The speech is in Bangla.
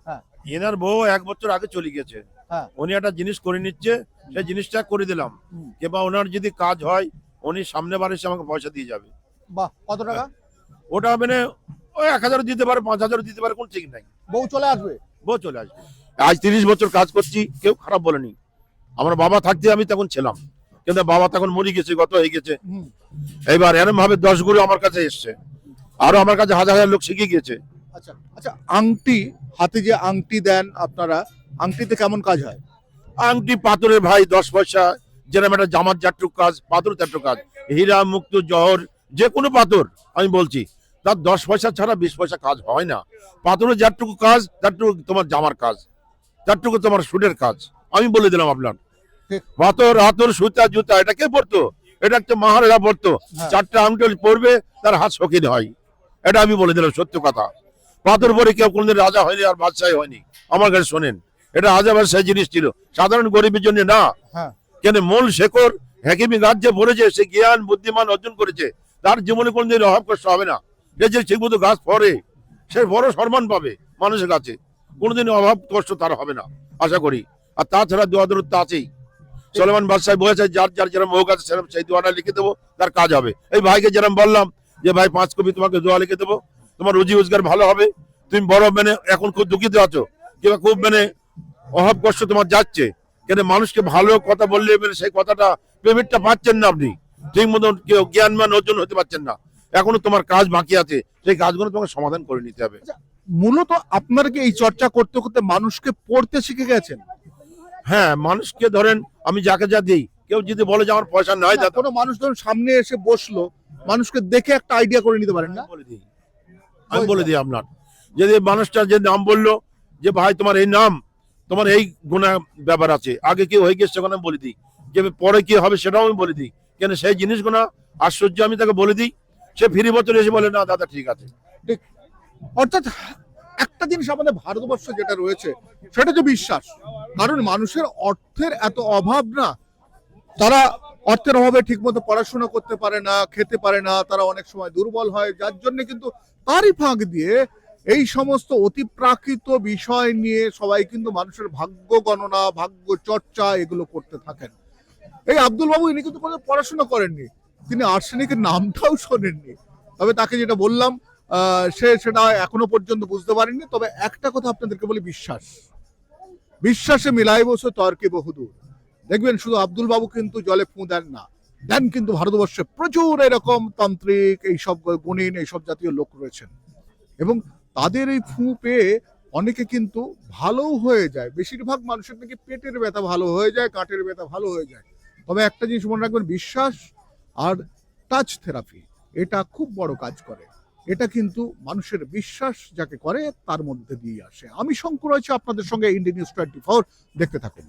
হ্যাঁ এনার বউ 1 বছর আগে চলে গেছে, হ্যাঁ উনি একটা জিনিস করে নিচ্ছে, সেই জিনিসটা করে দিলাম। হুম। কিংবা ওনার যদি কাজ হয় উনি সামনে বার এসে আমাকে পয়সা দিয়ে যাবে। বাহ, কত টাকা? ওটা মানে ওই 1000 দিতে পারে, 5000 দিতে পারে, কোন ঠিক নাই। বউ চলে আসবে? বউ চলে আসবে। আজ 30 বছর কাজ করছি, কেউ খারাপ বলেনি। আমার বাবা থাকতে আমি তখন ছিলাম, কিন্তু বাবা তখন মরে গেছে, গত হয়ে গেছে। হুম। এইবার এরম ভাবে 10 গুরু আমার কাছে এসছে, আরো আমার কাছে হাজার হাজার লোক শিখে গিয়েছে। আচ্ছা আচ্ছা, আংটি, হাতে যে আংটি দেন আপনারা, আংটিতে কেমন কাজ হয়? আংটি পাথরের ভাই 10 পয়সা, যেরকম একটা জামার যাট্টুক কাজ, পাথর তাট্টুক কাজ, হীরা মুক্ত জহর যে কোনো পাথর আমি বলছি, তার 10 পয়সা ছাড়া 20 পয়সা কাজ হয় না। পাথরের যাট্টুকু কাজ, তারটুকু তোমার জামার কাজ, তারটুকু তোমার সুটের কাজ। আমি বলে দিলাম আপনার, ঠিক। পাথর হাতর সুতা জুতা এটা কে পড়তো? এটা একটা মাহারেরা পড়তো। হ্যাঁ। 4টা আংটি পড়বে, তার হাত শখিন হয়। এটা আমি বলে দিলাম, সত্য কথা। পাথর পরে কেউ কোনদিন রাজা হয়নি আর বাদশাহ হয়নি। আমার কাছে শোনেন, এটা রাজা বাদশাহ জিনিস ছিল, সাধারণ গরিবের জন্য না। হ্যাঁ। কেন মূল শেকড় হাকিমি গাছ যে পড়েছে, সে জ্ঞান বুদ্ধিমান অর্জন করেছে, তার জীবনে কোনদিন অভাব কষ্ট হবে না। সে যে ঠিক মতো গাছ পড়ে, সে বড় সম্মান পাবে মানুষের কাছে, কোনোদিন অভাব কষ্ট তার হবে না আশা করি। আর তাছাড়া দোয়া দূরত্ব আছেই। সলেমান বাদশাহ বলেছে, যার যার যেরকম মুখ আছে সেরকম সেই দোয়াটা লিখে দেবো, তার কাজ হবে। এই ভাইকে যেরকম বললাম যে ভাই 5 কপি তোমাকে দোয়া লিখে দেবো, তোমার রুজি রোজগার ভালো হবে। তুমি বড় মানে এখন খুব দুঃখিত আছো, কিংবা খুব মানে অভাব কষ্ট তোমার যাচ্ছে, কেন মানুষকে ভালো কথা বললে মানে সেই কথাটা পেমেন্টটা পাচ্ছেন না আপনি, ঠিক মতন কেউ জ্ঞানমান অর্জন হতে পারছেন না। এখনো তোমার কাজ বাকি আছে, সেই কাজগুলো তোমাকে সমাধান করে নিতে হবে। মূলত আপনারা কি এই চর্চা করতে করতে মানুষকে পড়তে শিখে গেছেন? হ্যাঁ, মানুষকে ধরেন আমি যাকে যা দিই, কেউ যদি বলে যে আমার পয়সা নাই দাদা, কোনো মানুষ ধরুন সামনে এসে বসলো, মানুষকে দেখে একটা আইডিয়া করে নিতে পারেন না? আমি বলে দিই আপনার, যদি মানুষটা যে নাম বললো যে ভাই তোমার এই নাম, তোমার এই গুণা ব্যাপার আছে, আগে কি হয়ে গেছে সেখানে আমি বলে দিই, যে পরে কি হবে সেটাও আমি বলে দিই। কেন সেই জিনিসগুলো আশ্চর্য আমি তাকে বলে দিই, সে ফিরে বছর এসে বলে না দাদা ঠিক আছে। ঠিক। অর্থাৎ একটা জিনিস আমাদের ভারতবর্ষে যেটা রয়েছে সেটা হচ্ছে বিশ্বাস। কারণ মানুষের অর্থের এত অভাব না, তারা অর্থের অভাবে ঠিকমতো পড়াশোনা করতে পারে না, খেতে পারে না, তারা অনেক সময় দুর্বল হয়, যার জন্য কিন্তু তারই ফাঁক দিয়ে এই সমস্ত অতিপ্রাকৃত বিষয় নিয়ে সবাই কিন্তু মানুষের ভাগ্য গণনা, ভাগ্য চর্চা এগুলো করতে থাকেন। এই আব্দুল বাবু ইনি কিন্তু কোনো পড়াশোনা করেননি, তিনি আর্সেনিকের নামটাও শোনেননি, তবে তাকে যেটা বললাম সে সেটা এখনো পর্যন্ত বুঝতে পারেননি। তবে একটা কথা আপনাদেরকে বলি, বিশ্বাস, বিশ্বাসে মিলাই বসে তর্কে বহুদূর। দেখবেন শুধু আব্দুল বাবু কিন্তু জলে ফু দেন না, দেন কিন্তু ভারতবর্ষে প্রচুর এরকম তান্ত্রিক, এইসব গুণিন, এইসব জাতীয় লোক রয়েছেন, এবং তাদের এই ফু পেয়ে অনেকে কিন্তু ভালো হয়ে যায়। বেশিরভাগ মানুষের নাকি পেটের ব্যথা ভালো হয়ে যায়, কাঁটের ব্যথা ভালো হয়ে যায়। তবে একটা জিনিস মনে রাখবেন, বিশ্বাস আর টাচ থেরাপি এটা খুব বড় কাজ করে। এটা কিন্তু মানুষের বিশ্বাস যাকে করে তার মধ্যে দিয়ে আসে। আমি শঙ্কর রয়েছে আপনাদের সঙ্গে, ইন্ডিয়া নিউজ 24 দেখতে থাকুন।